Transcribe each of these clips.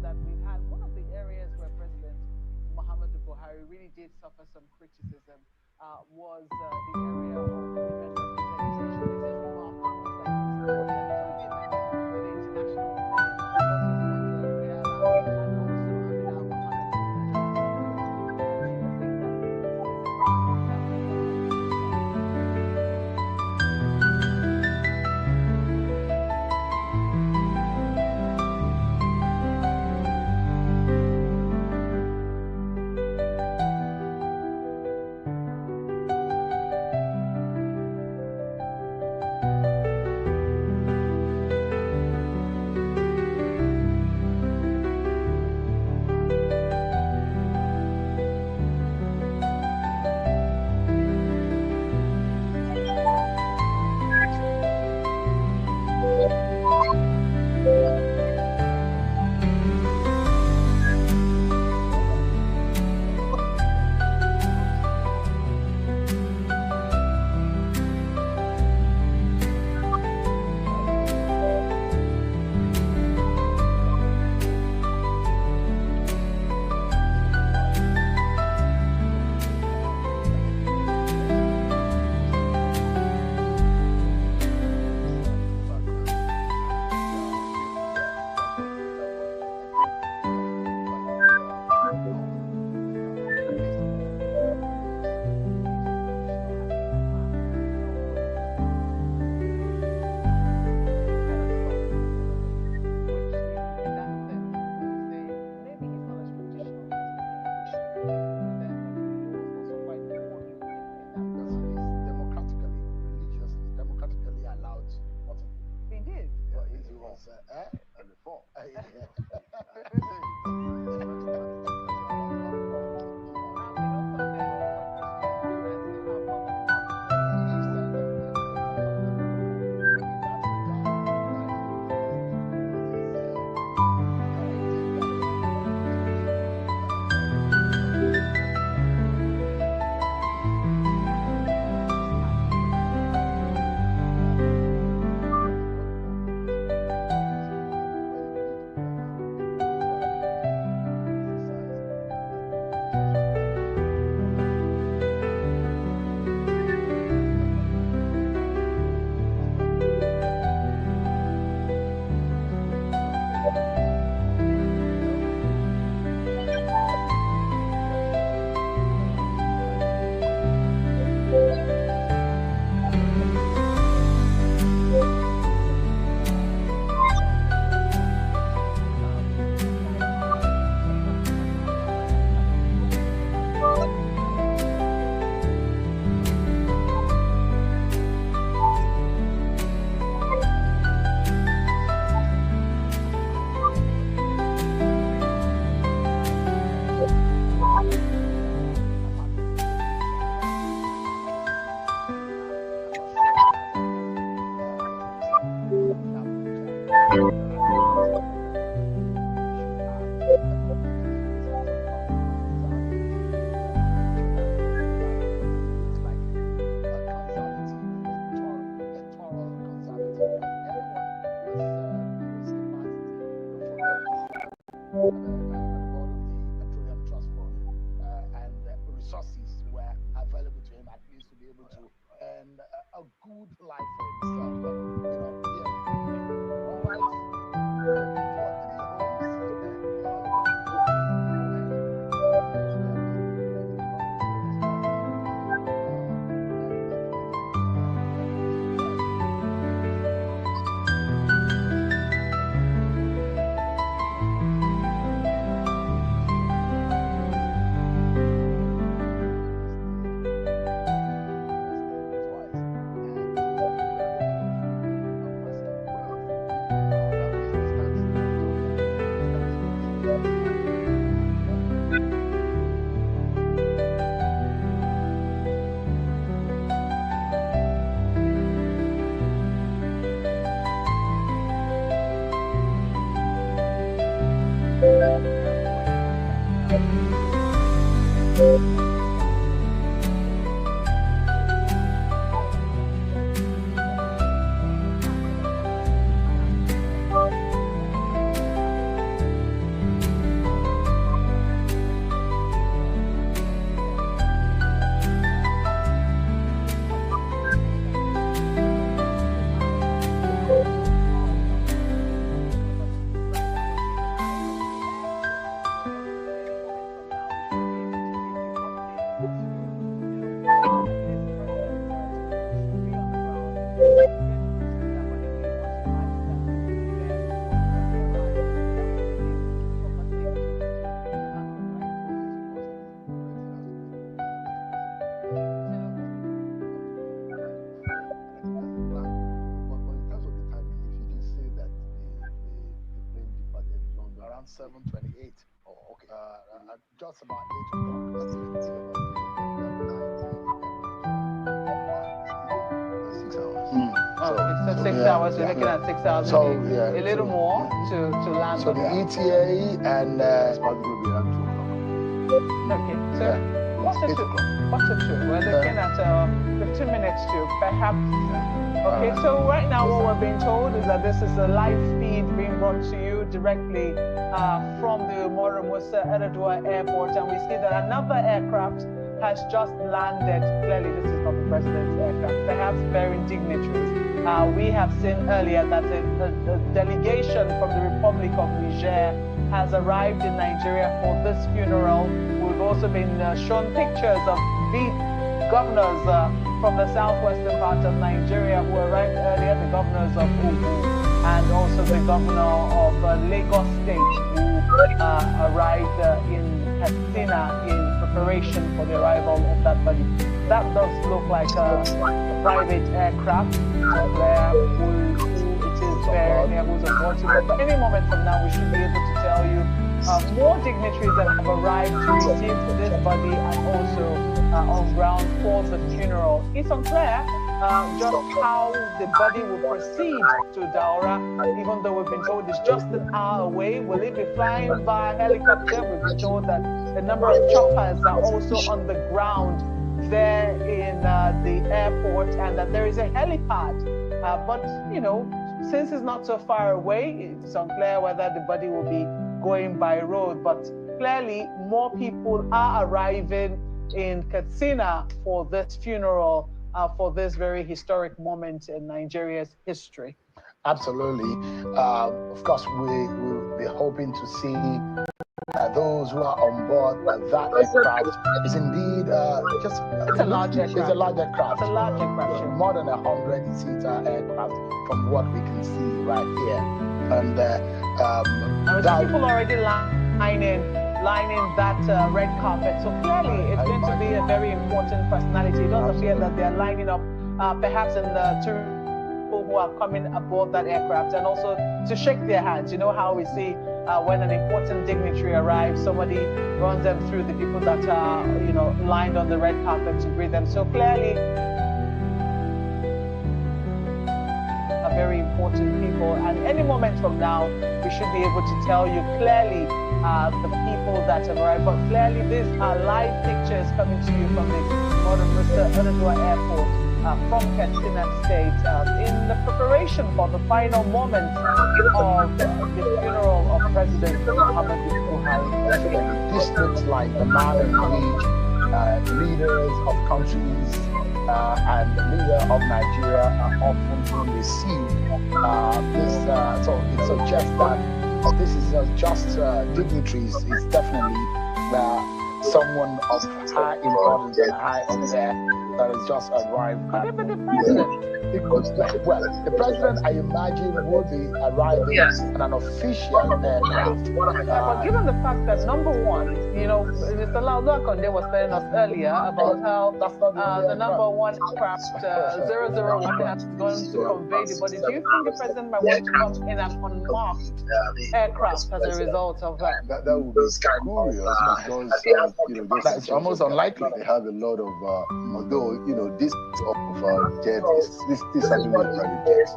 That we've had one of the areas where President Muhammadu Buhari really did suffer some criticism was the area of women representation. It is remarkable that he supported two women for the international women's because of Dr. Riala and also Amina Mohammed just recently. Do you think that the criticism in that regard is board of the Petroleum Trust Fund, and resources were available to him at least to be able to earn a good life for himself. Around 7:28. Oh, okay. Just about 8 o'clock. 6 hours. So 6 hours. We're looking at 6 hours. So a little more to land. So the ETA and it's probably going to be around 2 o'clock. Okay. So what's it to? We're looking at 15 minutes to perhaps. Okay. So right now, what we're being told is that this is a live feed being brought to you directly from the Umaru Musa Yar'Adua Airport, and we see that another aircraft has just landed. Clearly, this is not the president's aircraft, perhaps bearing dignitaries. We have seen earlier that a delegation from the Republic of Niger has arrived in Nigeria for this funeral. We've also been shown pictures of the governors from the southwestern part of Nigeria who arrived earlier, the governors of Ogun and also the governor of Lagos State who arrived in Katsina in preparation for the arrival of that body. That does look like a private aircraft where who it is bearing, who's aboard. But any moment from now, we should be able to tell you more dignitaries that have arrived to receive this body and also on ground for the funeral. It's unclear just how the body will proceed to Daura, even though we've been told it's just an hour away. Will it be flying by helicopter? We've been told that a number of choppers are also on the ground there in the airport and that there is a helipad. But, since it's not so far away, it's unclear whether the body will be going by road. But clearly, more people are arriving in Katsina for this funeral, for this very historic moment in Nigeria's history. Absolutely. Of course, we will be hoping to see those who are on board that aircraft. Is indeed it's a large aircraft. It's a large aircraft. It's a large aircraft. More than 100-seater aircraft from what we can see right here. And people already lining that red carpet. So clearly, it's going to be a very important personality. It does appear that they are lining up, perhaps in the people who are coming aboard that aircraft, and also to shake their hands. You know how we see when an important dignitary arrives, somebody runs them through the people that are, lined on the red carpet to greet them. So clearly, very important people, and any moment from now we should be able to tell you clearly the people that have arrived. But clearly these are live pictures coming to you from the Muhammadu Buhari Yar'Adua Airport from Katsina State in the preparation for the final moments of the funeral of President President Muhammadu Buhari. Definitely, this looks like the manner in which leaders of countries and the leader of Nigeria are often being received. So it suggests that this is just dignitaries. It's definitely someone of high importance and high up there that has just arrived. Could it be the president? It could, well, the president, I imagine, would be arriving in an official aircraft. But given the fact that number one, Mr. Laulakonde was telling us earlier about how the number one craft 001 has gone to convey the body. Do you think the president might want to come in an unmarked aircraft as a result of that? That would be curious because it's almost unlikely. They have a lot of although this of jet this actually a private jet.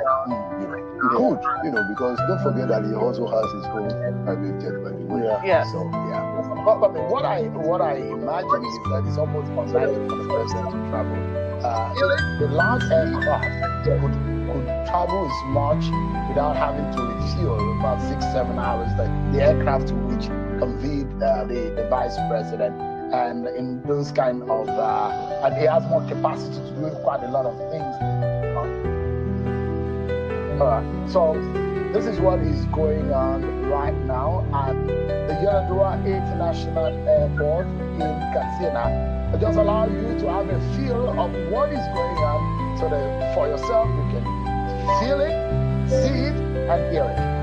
It could, because don't forget that he also has his own private jet, by the way. Yeah. So yeah. But I mean, what I imagine is that it's almost unlikely for the president to travel. The large aircraft could travel as much without having to refuel about 6-7 hours. The aircraft to which conveyed the vice president, and in those kind of and he has more capacity to do quite a lot of things. So this is what is going on right now at the Yaradua International Airport in Katsina. It just allows you to have a feel of what is going on, so that for yourself you can feel it, see it, and hear it.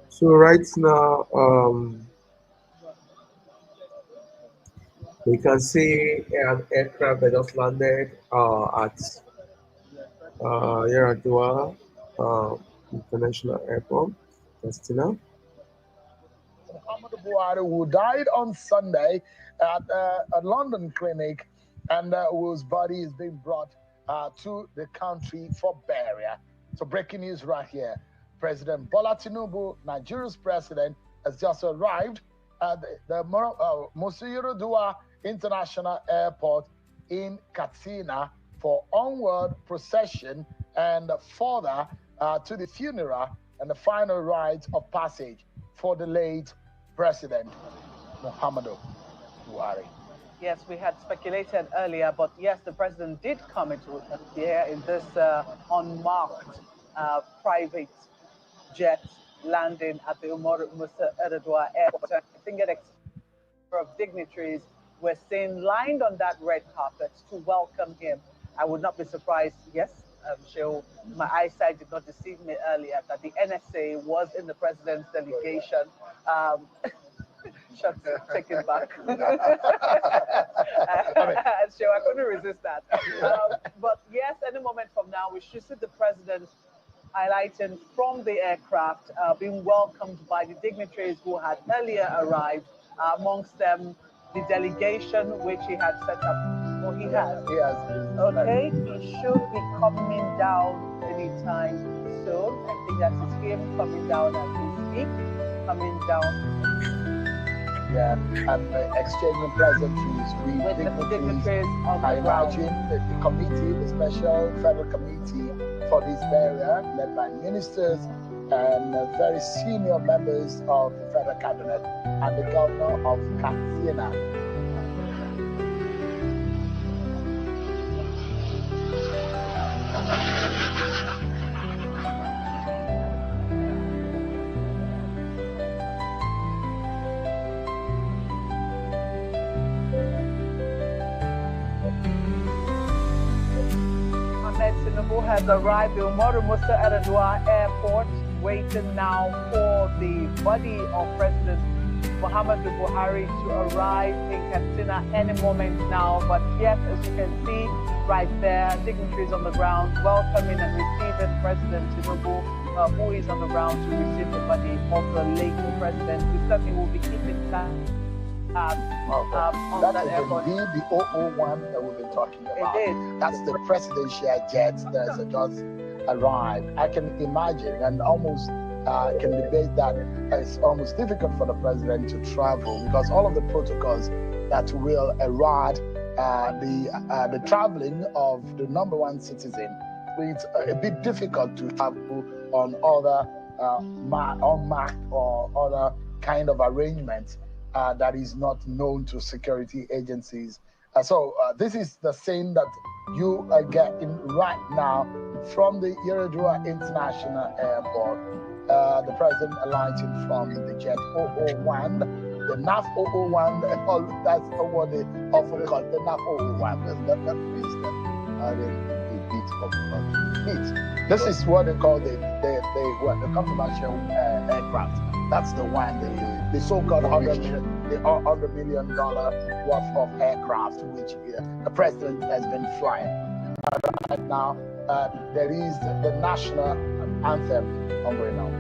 So right now, we can see an aircraft that just landed at Yaradua International Airport, Katsina. Muhammadu Buhari, who died on Sunday at a London clinic, and whose body is being brought to the country for burial. So breaking news right here. President Bola Tinubu, Nigeria's president, has just arrived at the Yaradua International Airport in Katsina for onward procession and further to the funeral and the final rites of passage for the late President Muhammadu Buhari. Yes, we had speculated earlier, but yes, the president did come into the air in this unmarked private jet landing at the Umaru Musa Erdogan Airport. I think a number of dignitaries were seen lined on that red carpet to welcome him. I would not be surprised, yes, Cheryl, my eyesight did not deceive me earlier, that the NSA was in the president's delegation. Shots taken back. So I couldn't resist that. But yes, any moment from now, we should see the president highlighting from the aircraft, being welcomed by the dignitaries who had earlier arrived, amongst them the delegation which he had set up. Well, he has. Okay, he should be coming down anytime soon. I think that is him coming down as we speak, coming down. Yeah, and exchanging pleasantries with dignitaries. I imagine the committee, the special federal committee for this burial, led by ministers and very senior members of the federal cabinet and the governor of Katsina. Tinubu has arrived at Umaru Musa Yar'Adua Airport, waiting now for the body of President Muhammadu Buhari to arrive in Katsina any moment now. But yes, as you can see right there, dignitaries on the ground welcoming and receiving President Tinubu, who is on the ground to receive the body of the late president. We certainly will be keeping tabs. That is indeed the 001 that we've been talking about. It is. That's the presidential jet that just arrived. I can imagine and almost can debate that it's almost difficult for the president to travel because all of the protocols that will around the traveling of the number one citizen, it's a bit difficult to travel on other unmarked or other kind of arrangements that is not known to security agencies. So this is the scene that you are getting right now from the Yar'Adua International Airport. The president alighting from the jet 001, the NAF 001, that's what they often call the NAF 001. That means that a bit of heat. This is what they call the controversial aircraft. That's the one, the so-called $100 million worth of aircraft, which the president has been flying. Right now, there is the national anthem on going on.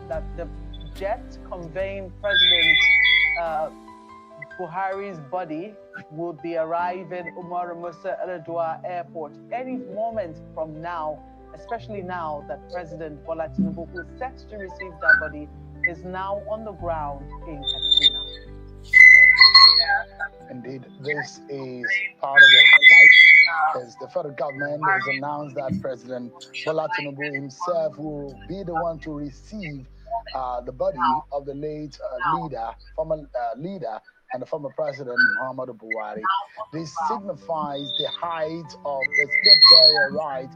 That the jet conveying President Buhari's body will be arriving Umaru Musa Yar'Adua Airport any moment from now, especially now that President Bola Tinubu, who is set to receive that body, is now on the ground in Katsina. Indeed, this is part of the highlight, as the federal government has announced that President Bola Tinubu himself will be the one to receive the body of the late former leader, and the former President Muhammadu Buhari. This signifies the height of the state burial right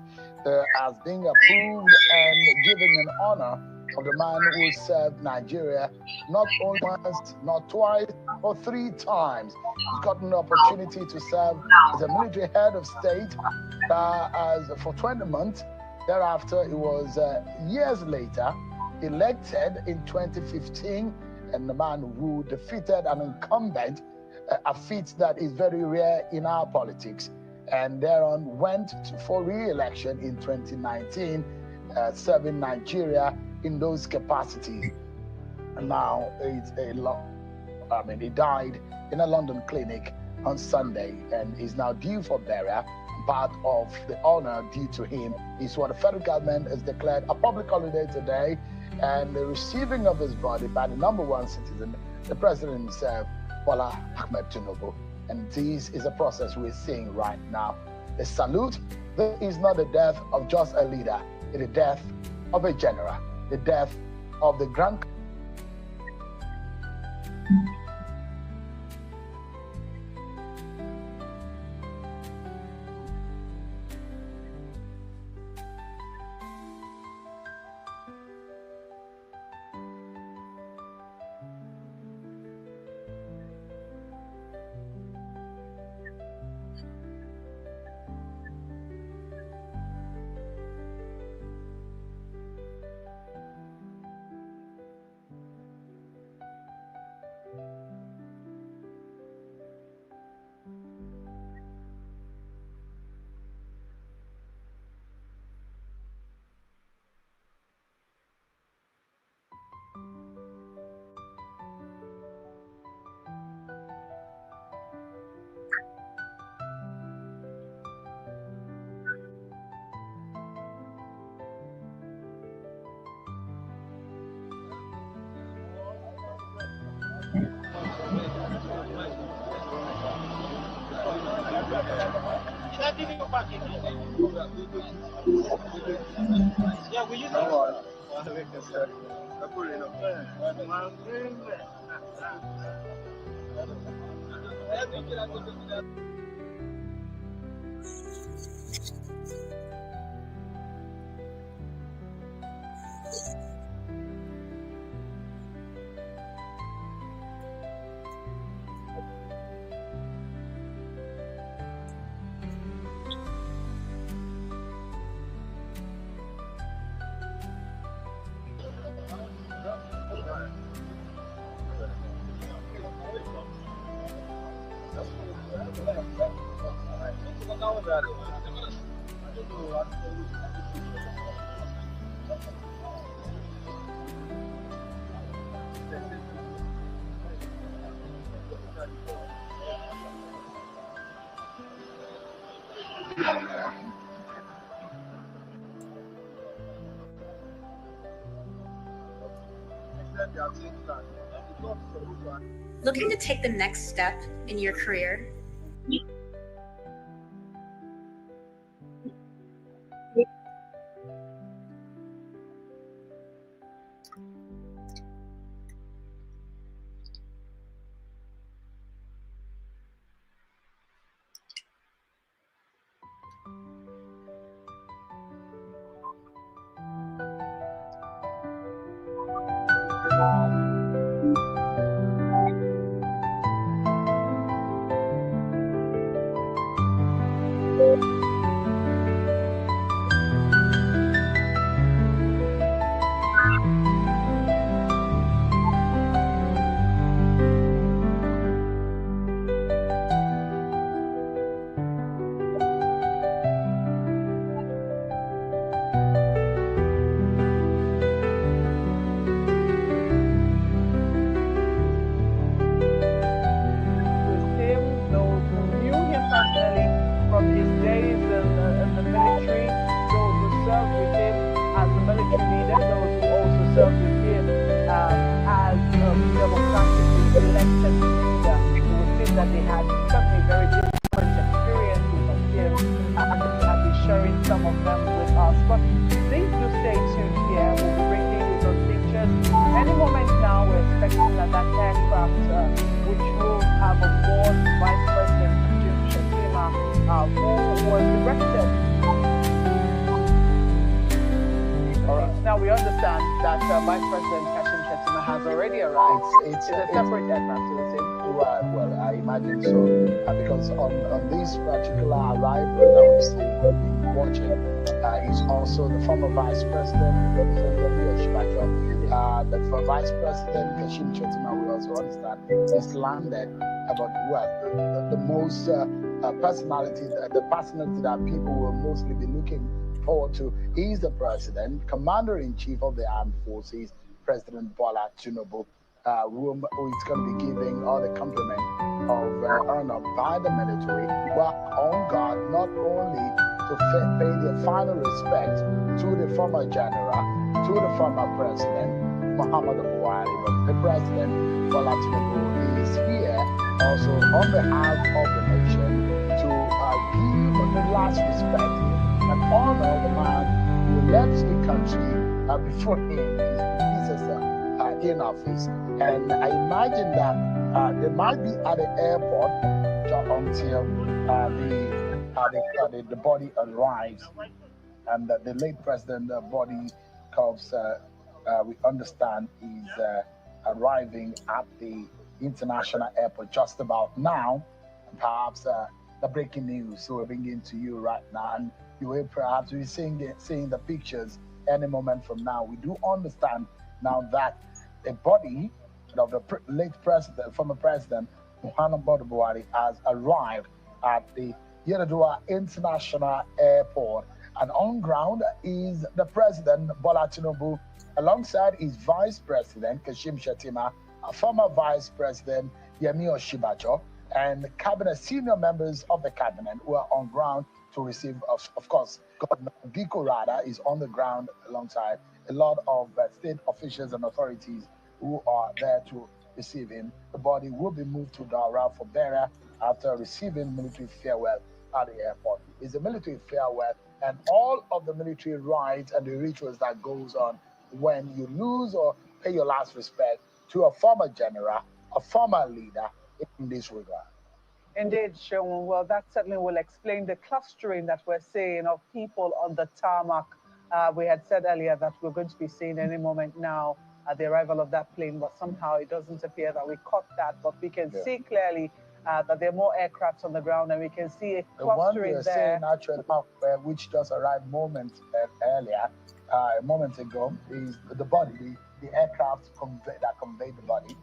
as being approved and giving an honor of the man who served Nigeria not only once, not twice, or 3 times. He's gotten the opportunity to serve as a military head of state for 20 months. Thereafter, he was years later elected in 2015, and the man who defeated an incumbent, a feat that is very rare in our politics, and thereon went for re-election in 2019, serving Nigeria in those capacities. And now he died in a London clinic on Sunday and is now due for burial. Part of the honor due to him is what the federal government has declared a public holiday today, and the receiving of his body by the #1 citizen, the president himself, Bola Ahmed Tinubu. And this is a process we're seeing right now. A salute. This is not the death of just a leader, it is the death of a general, the death of the grand. Yeah, we use Looking to take the next step in your career? democratically elected leader. It would seem that they had certainly very different experiences of him, and they have been sharing some of them with us. But please do stay tuned here. We'll be bringing you those pictures. Any moment now, we're expecting that aircraft, which will have on board Vice President Jim Shettima, who was erected. All right. Now we understand that Vice President Kashim Shettima has already arrived. It's a separate aircraft, it was in. Well, I imagine so. Because on this particular arrival that we've been watching, is also the former Vice President, the Vice President Kashim Shettima, we also understand, is landed about the most personality that people will mostly be looking forward to is the President, Commander-in-Chief of the Armed Forces, President Bola Tinubu, who is going to be giving all the compliment of honor by the military, but on guard not only to pay their final respect to the former general, to the former President Muhammadu Buhari, but the President Bola Tinubu is here also on behalf of the nation to give the last respect and honor the man who left the country before him in office. And I imagine that they might be at the airport until the body arrives, and the late president body comes. We understand is arriving at the international airport just about now. Perhaps the breaking news, so we're bringing to you right now, and you will perhaps be seeing the pictures any moment from now. We do understand now that the body of the late president, former president Muhammadu Buhari, has arrived at the Yerodua International Airport, and on ground is the President Bola Tinubu, alongside his Vice President Kashim Shettima, a former Vice President Yemi Oshibajo, and cabinet senior members of the cabinet who are on ground to receive, of course, Governor Diko Rada is on the ground alongside a lot of state officials and authorities who are there to receive him. The body will be moved to Dara for burial after receiving military farewell at the airport. It's a military farewell, and all of the military rites and the rituals that goes on when you lose or pay your last respect to a former general, a former leader in this regard. Indeed, Sean. Well, that certainly will explain the clustering that we're seeing of people on the tarmac. We had said earlier that we're going to be seeing any moment now at the arrival of that plane, but somehow it doesn't appear that we caught that. But we can see clearly that there are more aircrafts on the ground, and we can see a clustering the one there. Saying actually, which just arrived a moment ago, is the body, the aircraft that conveyed the body,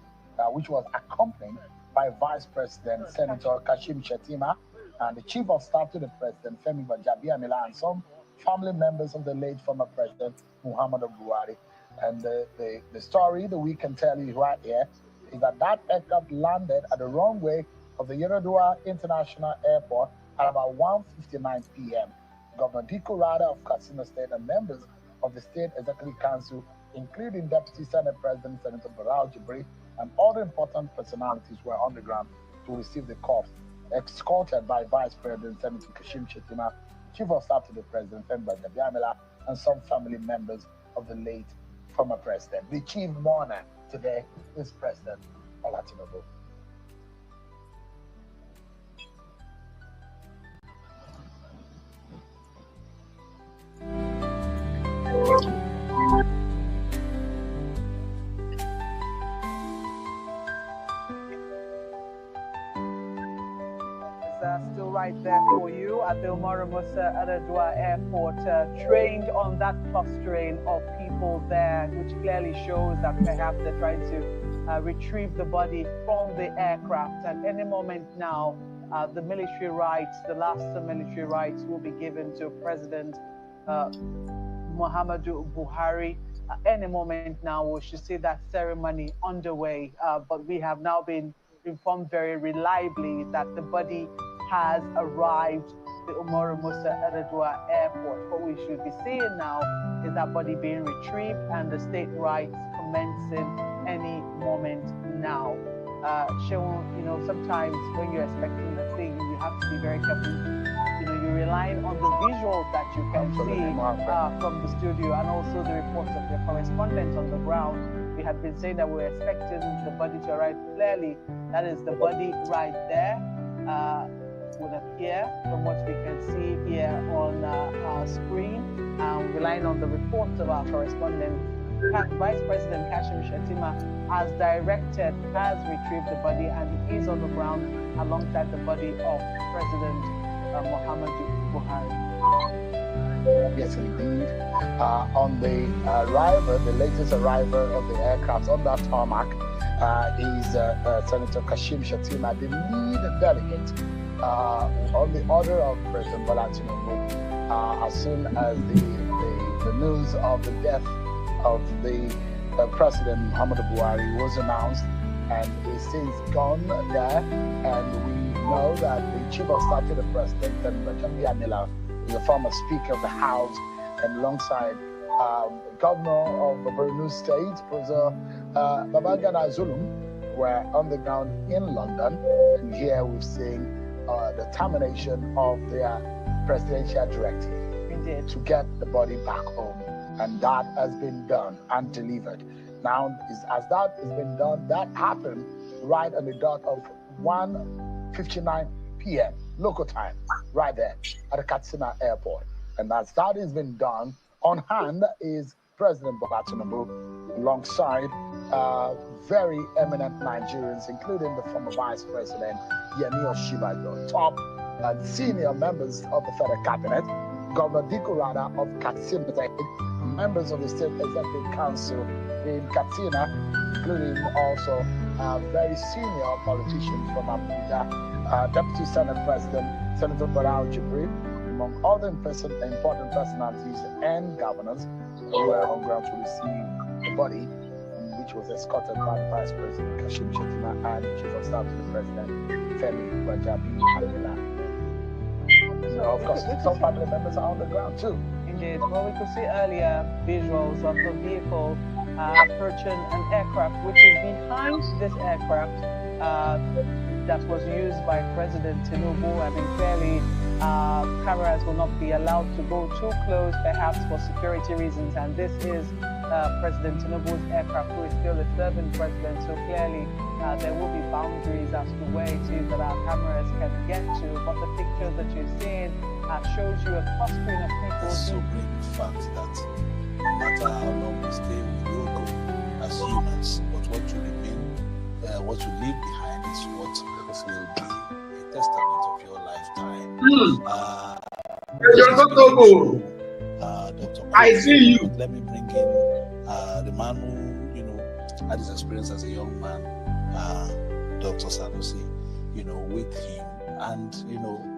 which was accompanied by Vice President Senator Kashim Shettima and the Chief of Staff to the President, Femi Gbajabiamila, and some family members of the late former President Muhammadu Buhari. And the story that we can tell you right here is that aircraft landed at the runway of the Yerodua International Airport at about 1:59 p.m. Governor Diko Rada of Katsina State and members of the State Executive Council, including Deputy Senate President Senator Barao Jibri, and other important personalities were on the ground to receive the corpse, escorted by Vice President Senator Kashim Shettima, Chief of Staff to the President Femi Gbajabiamila, and some family members of the late former president. The chief mourner today is President Bola Tinubu. Still right there for you at the Umaru Musa Yar'Adua Airport, trained on that clustering of people there, which clearly shows that perhaps they're trying to retrieve the body from the aircraft. And any moment now, the military rites, the last military rites will be given to President Muhammadu Buhari. Any moment now, we should see that ceremony underway. But we have now been informed very reliably that the body has arrived at the Umaru Musa Yar'Adua Airport. What we should be seeing now is that body being retrieved and the state rites commencing any moment now. Shewon, sometimes when you're expecting a thing, you have to be very careful. You're relying on the visuals that you can see from the studio, and also the reports of your correspondents on the ground. We had been saying that we're expecting the body to arrive clearly. That is the body right there. Would appear from what we can see here on our screen, relying on the reports of our correspondent. Vice President Kashim Shettima, as directed, has retrieved the body, and he is on the ground alongside the body of President Muhammadu Buhari. Yes, indeed. On the arrival, the latest arrival of the aircraft on that tarmac is Senator Kashim Shettima, the lead delegate. On the order of President Bola Tinubu, as soon as the news of the death of the President Muhammadu Buhari was announced, and he's since gone there, and we know that the Chief of Staff to the President, Bajabi Amila, is the former Speaker of the House, and alongside Governor of the Borno State, Professor Babangida Zulum, were on the ground in London, and here we've seen the termination of their presidential directive to get the body back home, and that has been done and delivered. Now, as that has been done, that happened right on the dot of 1:59 p.m. local time, right there at the Katsina Airport. And as that has been done, on hand is President Bola Tinubu, alongside very eminent Nigerians, including the former Vice President Yemi Osinbajo, top and senior members of the Federal Cabinet, Governor Diko Rada of Katsina State, members of the State Executive Council in Katsina, including also very senior politicians from Abuja, Deputy Senate President Senator Barao Jibri, among other important personalities and governors who were on ground to receive the body, which was escorted by the Vice President Kashim Shettima and Chief of Staff to the President Femi Bajabi Amila. Of course, some family members are on the ground too. Indeed. Well, we could see earlier visuals of the vehicle approaching an aircraft, which is behind this aircraft that was used by President Tinubu. I mean, clearly, cameras will not be allowed to go too close, perhaps for security reasons. And this is President Tinubu's aircraft, who is still a serving president. So clearly, there will be boundaries as to where it is that our cameras can get to. But the pictures that you're seeing shows you a clustering of people. It's so great the fact that no matter how long we stay, we will go as humans. But what you remain, what you leave behind is what will be a testament of your lifetime. Dr. I see you. But let me bring in the man who, had his experience as a young man, Dr. Sanusi, with him, and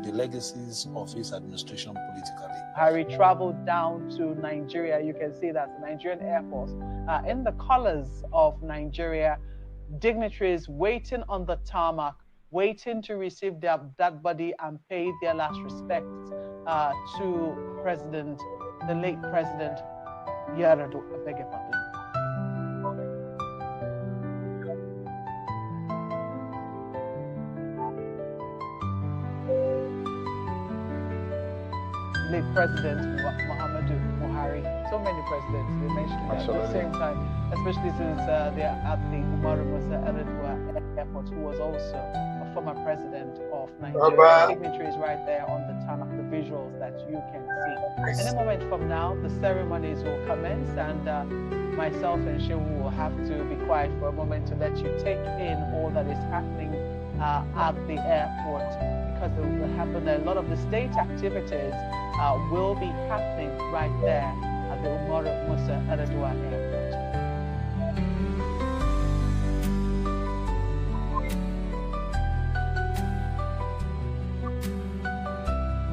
the legacies of his administration politically. Harry traveled down to Nigeria. You can see that the Nigerian Air Force in the colors of Nigeria, dignitaries waiting on the tarmac, waiting to receive that body and pay their last respects to the late President Yar'Adua. I beg your pardon. Late President Muhammadu Buhari. So many presidents, they mentioned at the same time, especially since they're at the Umaru Musa Yar'Adua Airport, who was also a former president of Nigeria. Dignitaries right there on the tarmac, the visuals that you can see. In a moment from now, the ceremonies will commence, and myself and Shehu will have to be quiet for a moment to let you take in all that is happening at the airport, because it will happen. A lot of the state activities will be happening right there at the Umaru Musa Yar'Adua Airport.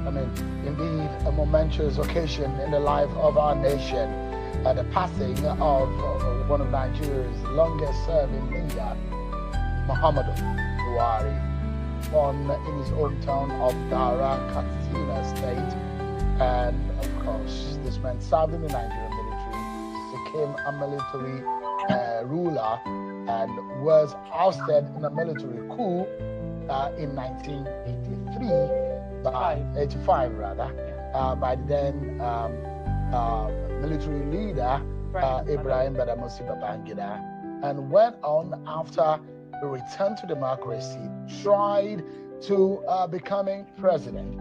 I mean, indeed, a momentous occasion in the life of our nation, the passing of one of Nigeria's longest-serving leader, Muhammadu Buhari, born in his hometown of Dara, Katsina State. And of course, this man served in the Nigerian military, became a military ruler, and was ousted in a military coup in 1983 by 85 rather by the then military leader Ibrahim Badamasi Babangida, and went on after the return to democracy, tried to becoming president.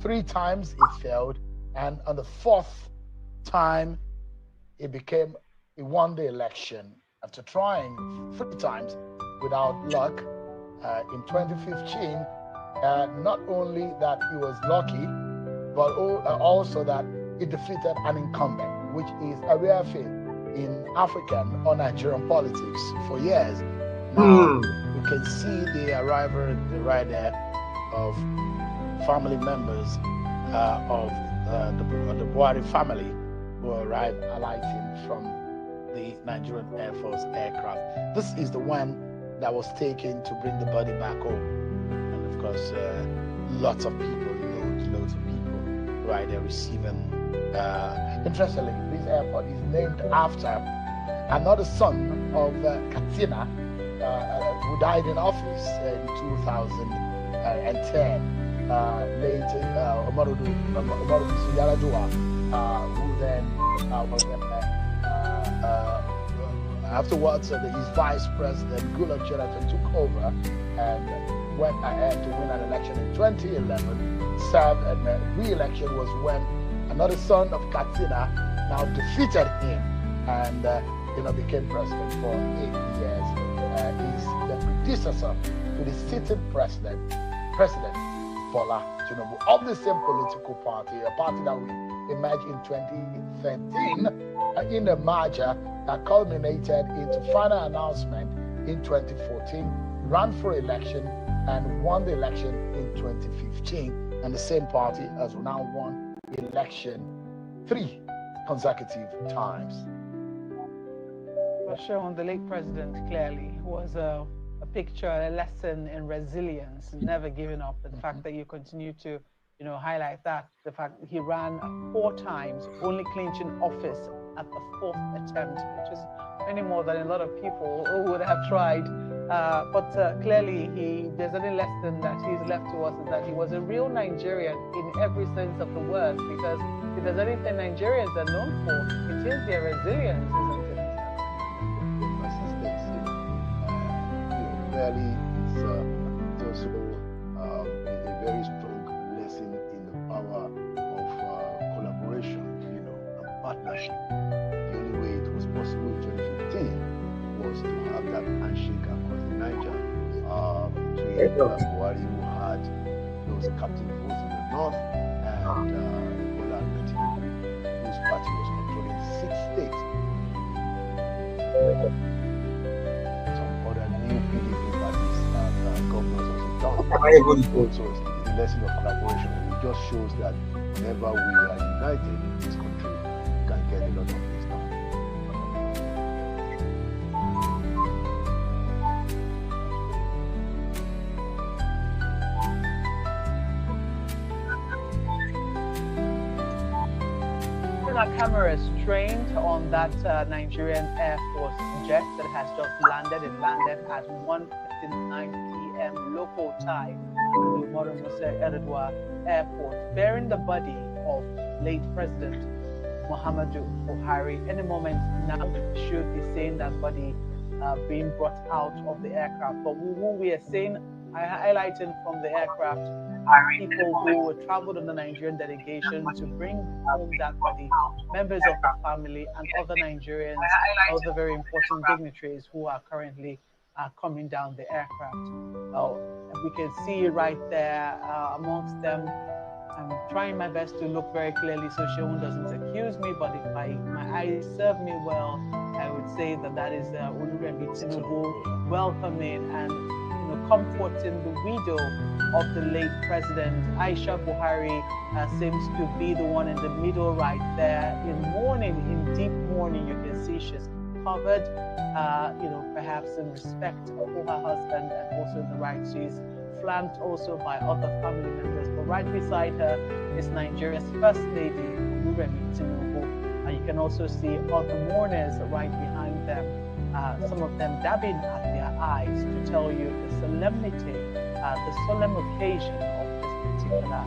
3 times it failed, and on the 4th time he won the election after trying 3 times without luck. In 2015, not only that he was lucky, but also that he defeated an incumbent, which is a rare feat in African or Nigerian politics for years. Now, you can see the arrival right there of family members of the Buhari family who arrived alighting from the Nigerian Air Force aircraft. This is the one that was taken to bring the body back home. And of course, lots of people, loads of people right there receiving. Interestingly, this airport is named after another son of Katina, who died in office in 2010. Late Umaru Yaradua, who then was afterwards his vice president Goodluck Jonathan took over and went ahead to win an election in 2011. Served, and re-election was when another son of Katina now defeated him and became president for 8 years. He's the predecessor to the sitting president Bola Tinubu of the same political party, a party that we emerged in 2013 in a merger that culminated into final announcement in 2014, ran for election and won the election in 2015, and the same party has now won election 3 consecutive times. Well, shown the late president clearly was a picture, a lesson in resilience, never giving up. The fact that you continue to, highlight that, the fact that he ran 4 times, only clinching office at the 4th attempt, which is many more than a lot of people who would have tried. But clearly, there's only lesson that he's left to us is that he was a real Nigerian in every sense of the word, because if there's anything Nigerians are known for, it is their resilience, isn't it? Clearly, it's also a very strong lesson in the power of collaboration, and partnership. The only way it was possible in 2015 was to have that handshake across the Niger between Buhari, who had those captain votes in the north, and Bola Tinubu, whose party was controlling 6 states. PDP parties and governors also done. So it's the lesson of collaboration, and it just shows that whenever we are united in this country, we can get a lot of things done. Our cameras trained on that Nigerian Air Force jet that has just landed. It landed at 1:59 p.m. local time at the Umaru Yaradua Airport, bearing the body of late President Muhammadu Buhari. Any moment now, should be seeing that body being brought out of the aircraft. But who we are seeing, highlighting from the aircraft, people who traveled on the Nigerian delegation to bring home that body, members of the family and other Nigerians, other very important dignitaries who are currently coming down the aircraft. We can see right there amongst them. I'm trying my best to look very clearly so Sheun doesn't accuse me, but if my eyes serve me well, I would say that is Oluremi Tinubu welcoming and comforting the widow of the late president. Aisha Buhari seems to be the one in the middle right there in mourning, in deep mourning. You can see she's covered, perhaps in respect for her husband and also the right. She's flanked also by other family members, but right beside her is Nigeria's First Lady, Oluremi Tinubu. And you can also see other mourners right behind them. some of them dabbing at their eyes to tell you the solemnity, the solemn occasion of this particular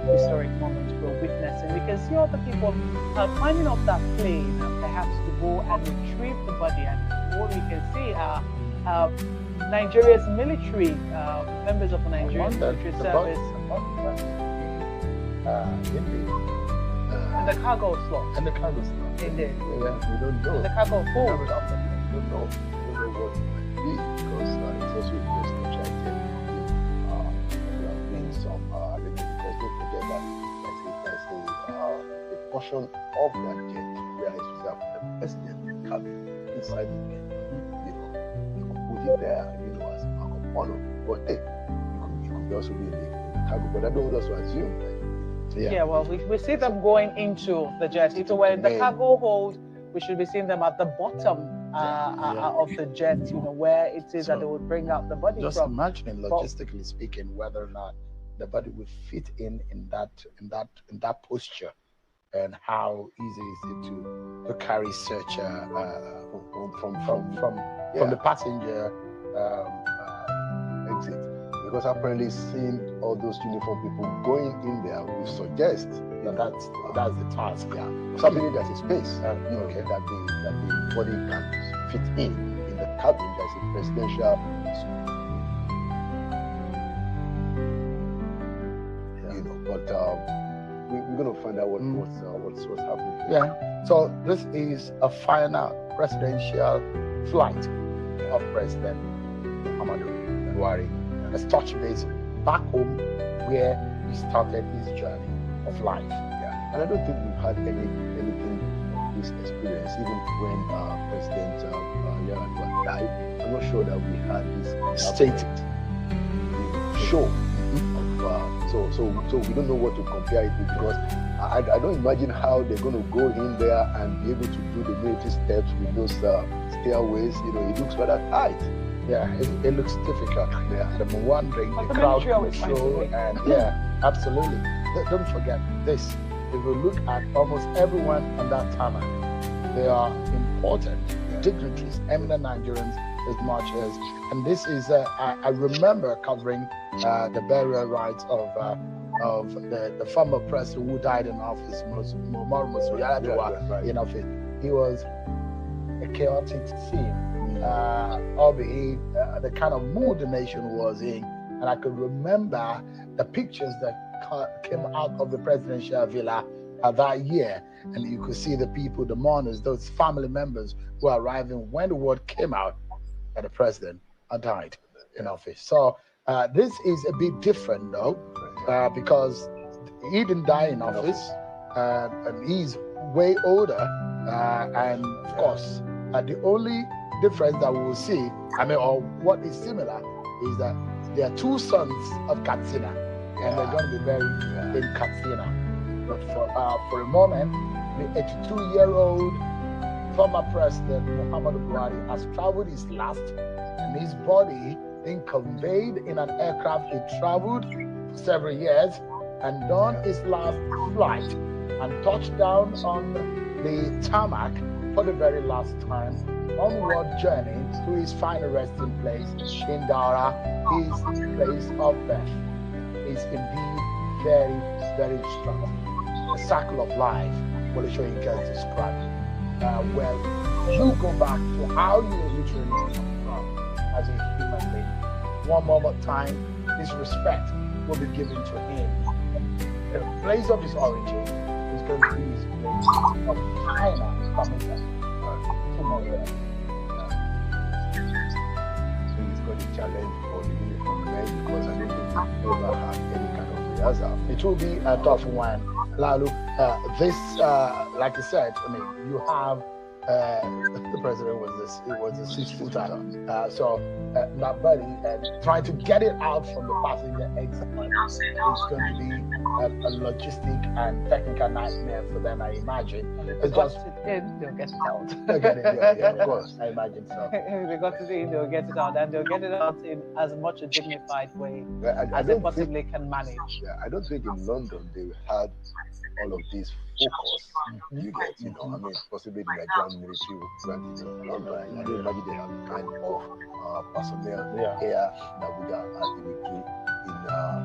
historic moment we're witnessing. We can see other people climbing up that plane, perhaps to go and retrieve the body. And what we can see are Nigeria's military, members of the Nigerian military service. And the cargo slot. And the cargo slot. Indeed. Yeah, we don't know. And the cargo hold. We don't know. We don't know what it might be because it's also a presidential jet. There have been some, because don't forget that there's a portion of that jet where it's reserved for the president cabin inside the plane. You know, you could put it there, as a mark of honor. But hey, it could also be in the cargo. But I don't also assume that. Yeah, well, we see them going into the jet. If it were in the cargo hold, we should be seeing them at the bottom of the jet, where it is that they would bring out the body just from. Imagining, logistically speaking, whether or not the body would fit in that posture, and how easy is it to carry such from the passenger exit. Because apparently seeing all those uniform people going in there will suggest that that's the task. Yeah, something there's a space. That the body can fit in the cabin. There's a presidential. But we're gonna find out what's happening. Yeah. So this is a final presidential flight of President Muhammadu Buhari. Let's touch base back home where he started his journey of life. Yeah, and I don't think we've had anything of this experience, even when President Yar'Adua died. I'm not sure that we had this Stated show. So we don't know what to compare it with, because I don't imagine how they're going to go in there and be able to do the military steps with those stairways. It looks rather tight. Yeah, it looks difficult. Yeah, I'm wondering But the the crowd military control, and absolutely. Don't forget this. If you look at almost everyone on that tarmac, they are important dignitaries, eminent Nigerians, as much as. And this is I remember covering the burial rites of the former president who died in office, Muhammadu Buhari, in office. He was a chaotic scene. Albeit the kind of mood the nation was in, and I could remember the pictures that came out of the presidential villa that year, and you could see the people, the mourners, those family members who were arriving when the word came out that the president had died in office. So this is a bit different though, because he didn't die in office, and he's way older, and of course the only difference that we will see, or what is similar, is that there are two sons of Katsina, and they're going to be buried in Katsina. But for a moment, the 82-year-old former president Muhammadu Buhari has traveled his last, and his body being conveyed in an aircraft. He traveled for several years and done his last flight and touched down on the tarmac for the very last time, onward journey to his final resting place in Daura, his place of birth, is indeed very, very strong. The circle of life, what Shoyinka described. Well, you go back to how you originally come from as a human being. One more time, this respect will be given to him. The place of his origin is going to be his place of final commitment tomorrow. So he's got a challenge for the uniform men, because I don't think he's ever had any kind of rehearsal. It will be a tough one. Lalu, this, like I said, you have the president was a 6-footer, so that body trying to get it out from the passenger exit is going to be a logistic and technical nightmare for them, I imagine. It's just they'll get it out. They'll get it, yeah, of course, I imagine so. They got to see, they'll get it out, and they'll get it out in as much a dignified way I as they possibly can manage. Yeah, I don't think in London they had all of this focus. You get, I mean, possibly the Nigerian military will grant it in London. I don't imagine they have the kind of personnel here in Abuja as they will do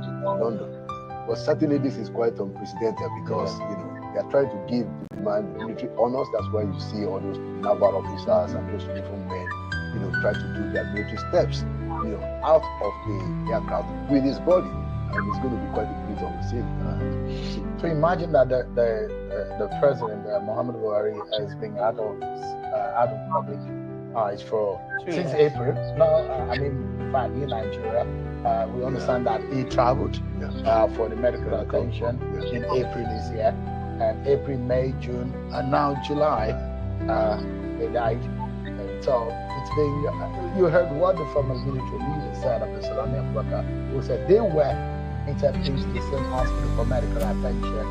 in London. But certainly this is quite unprecedented because, they are trying to give the man the military honors. That's why you see all those naval officers and those uniformed men, try to do their military steps, out of the aircraft with his body. And it's going to be quite a bit on the scene. So imagine that the president, Muhammadu Buhari, has been out of public eyes since April. No, I mean, in fact, in Nigeria, we understand that he traveled for the medical attention in April this year, and April, May, June, and now July, they died. And so it's been. You heard what the former military leader said of the ceremonial worker, who said they were into the same hospital for medical attention,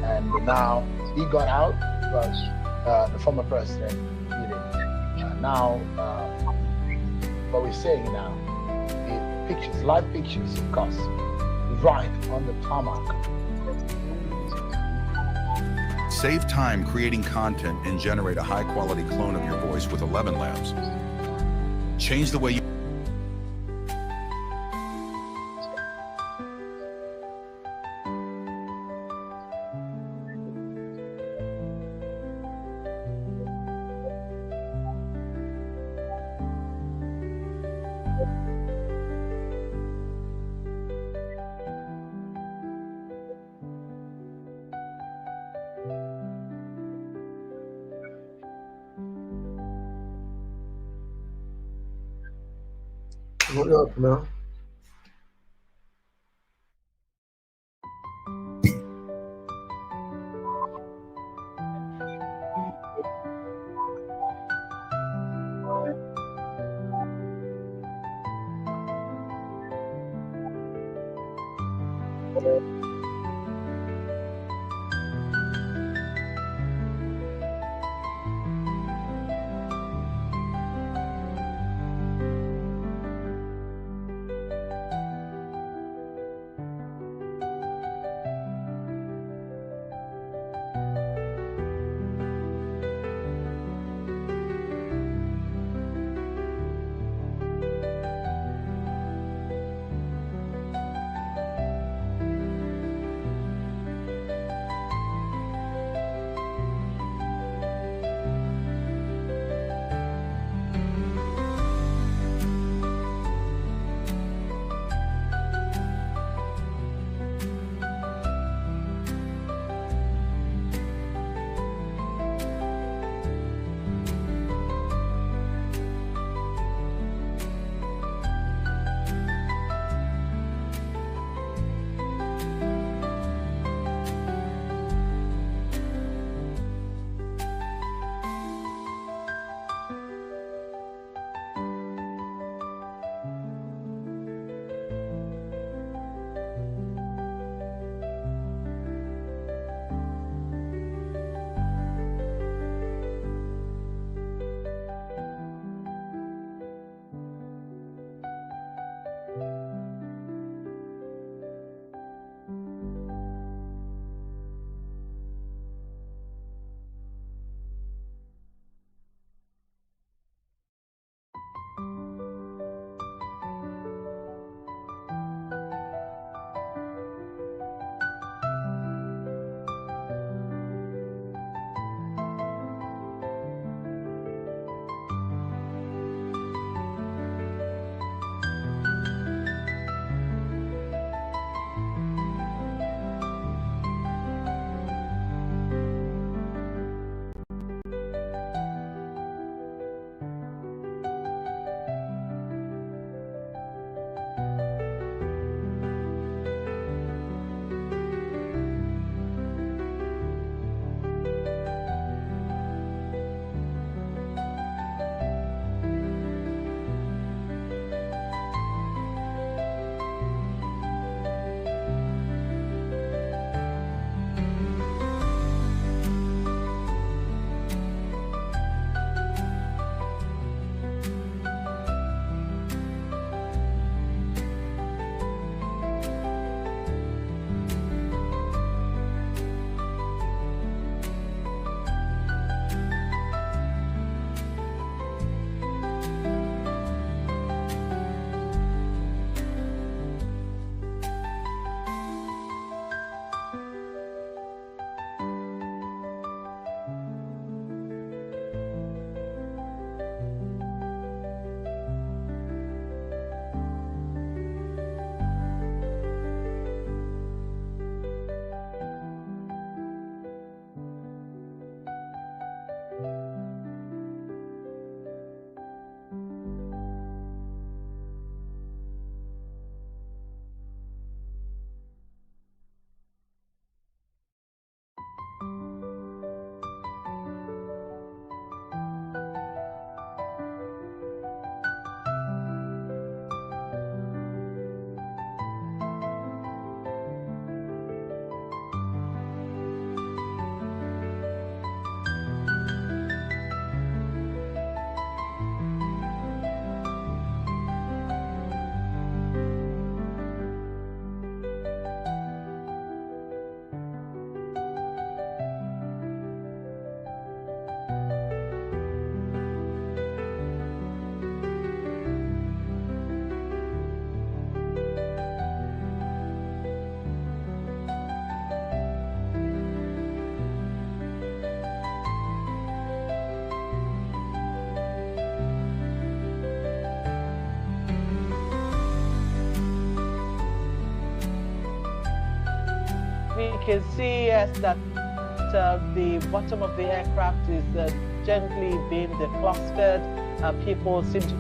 and now he got out, but the former president didn't. Now, what we're saying now, the pictures, live pictures, of course, right on the tarmac. Save time creating content and generate a high-quality clone of your voice with 11 Labs. Change the way you Hold up now. You can see, yes, that the bottom of the aircraft is gently being declustered. People seem to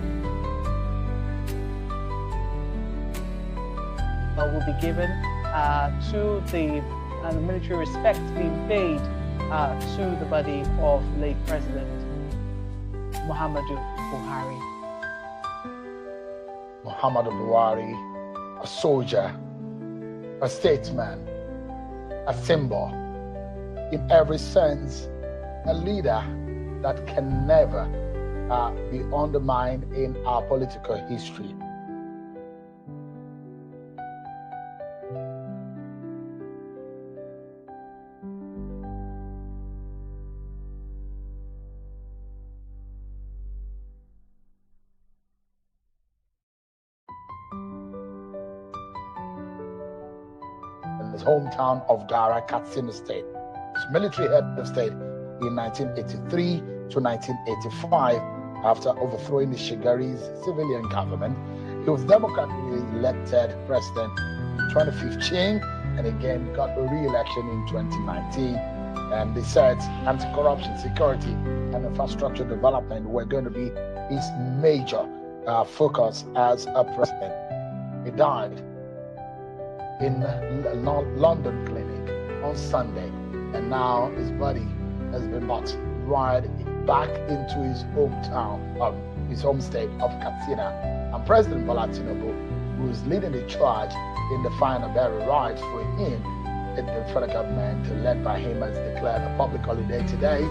will be given to the military respect being paid to the body of late President Muhammadu Buhari. Muhammadu Buhari, a soldier, a statesman, a symbol, in every sense, a leader that can never be undermined in our political history. In his hometown of Dara, Katsina State, his military head of state in 1983 to 1985, after overthrowing the Shigari's civilian government. He was democratically elected president in 2015 and again got a re-election in 2019. And they said anti-corruption, security, and infrastructure development were going to be his major focus as a president. He died in a London clinic on Sunday, and now his body has been brought right back into his hometown, his home state of Katsina. And President Bola Tinubu, who is leading the charge in the final burial rites for him, the federal government, led by him, has declared a public holiday today,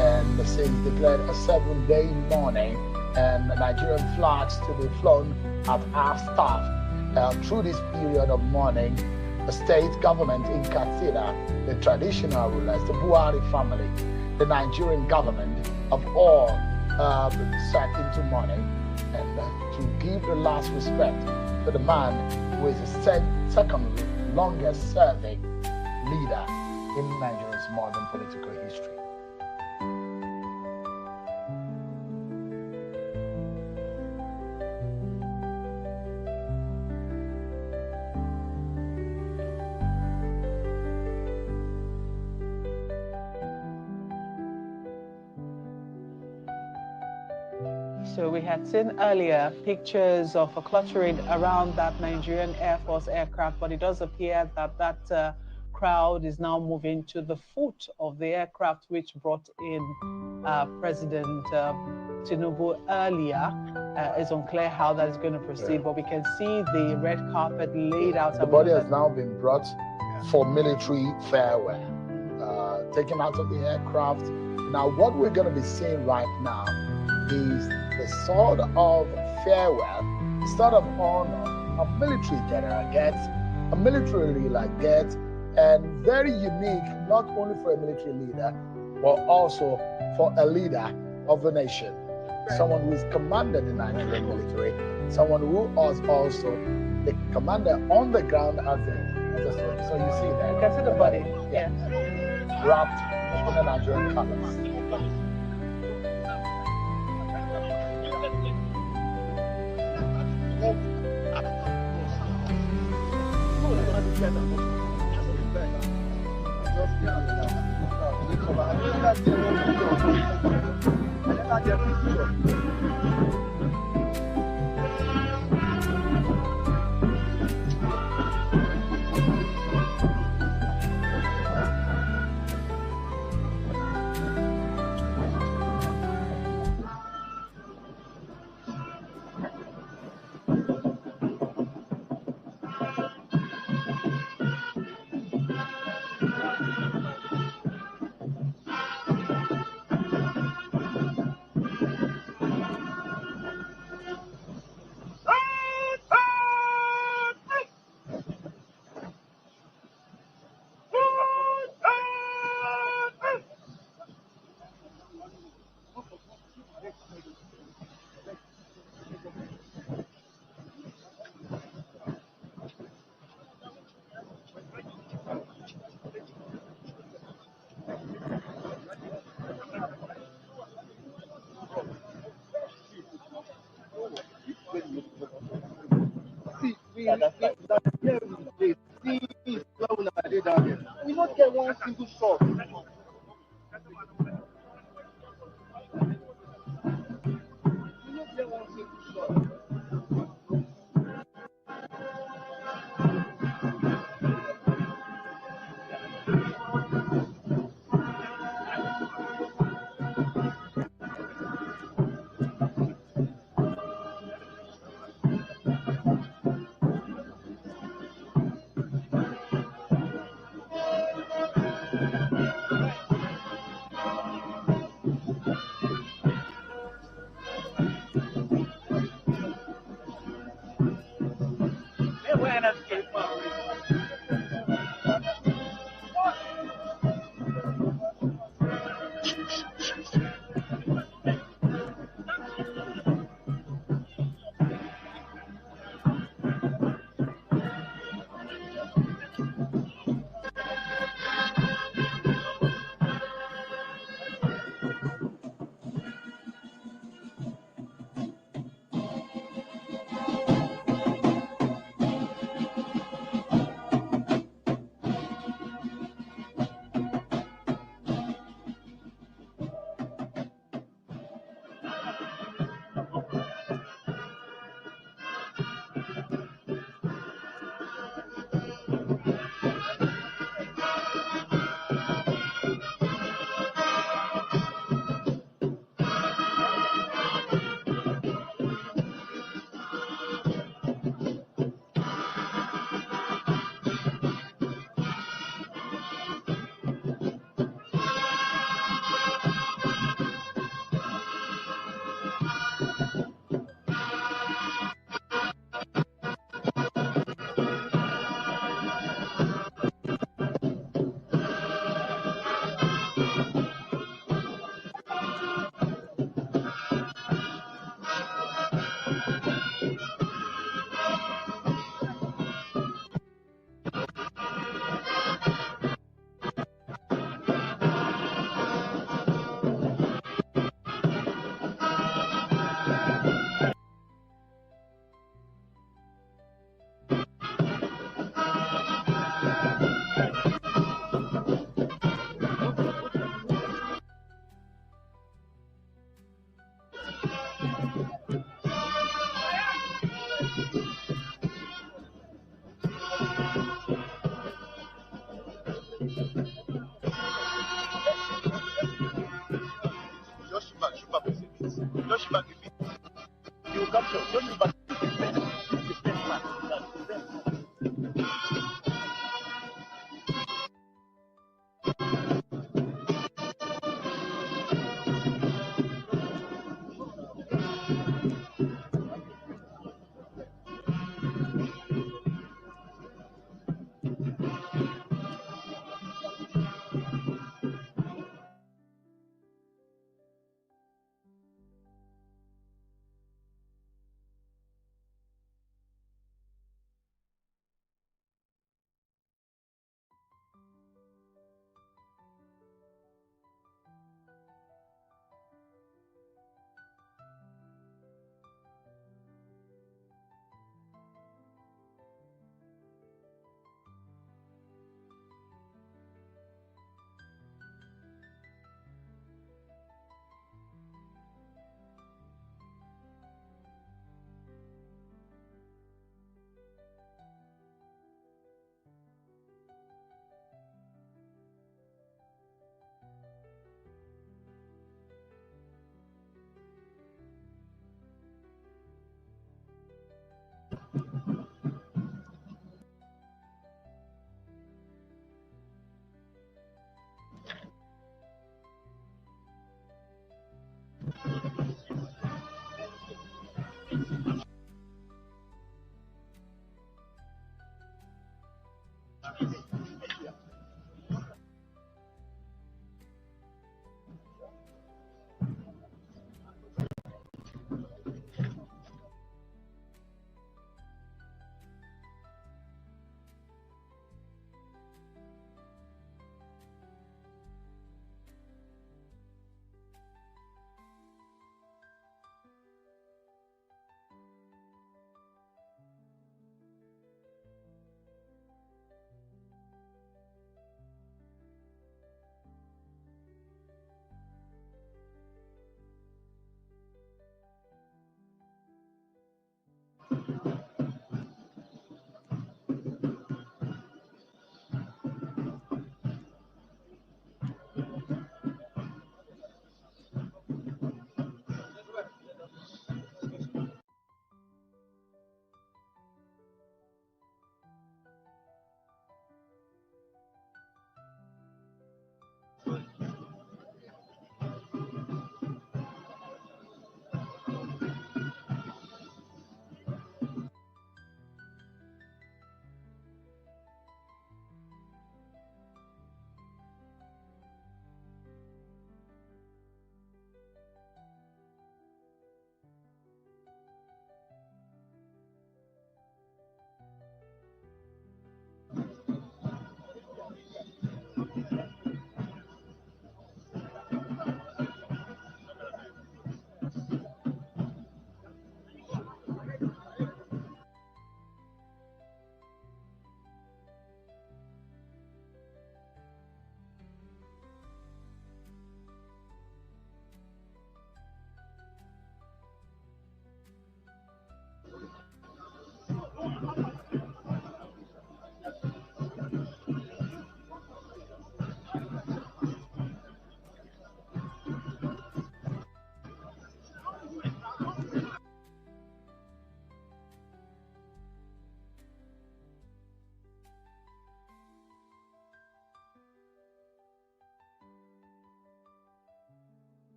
and the state declared a 7-day mourning, and Nigerian flags to be flown at half-staff through this period of mourning. The state government in Katsina, the traditional rulers, the Buhari family, the Nigerian government of all set into mourning, and to give the last respect to the man who is the second longest serving leader in Nigeria's modern political history. So we had seen earlier pictures of a cluttering around that Nigerian Air Force aircraft, but it does appear that that crowd is now moving to the foot of the aircraft, which brought in President Tinubu earlier. It's unclear how that is going to proceed, but we can see the red carpet laid out. The body has now been brought for military farewell, taken out of the aircraft. Now, what we're going to be seeing right now is the sort of farewell, sort of honor a military general gets, a military leader gets, and very unique, not only for a military leader, but also for a leader of a nation, someone who is commanded the Nigerian military, someone who was also the commander on the ground as a soldier. So you see that. You can see the body, yeah, wrapped in the Nigerian colors. not get one single shot.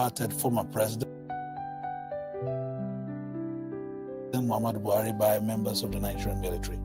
departed former President Muhammadu Buhari by members of the Nigerian military.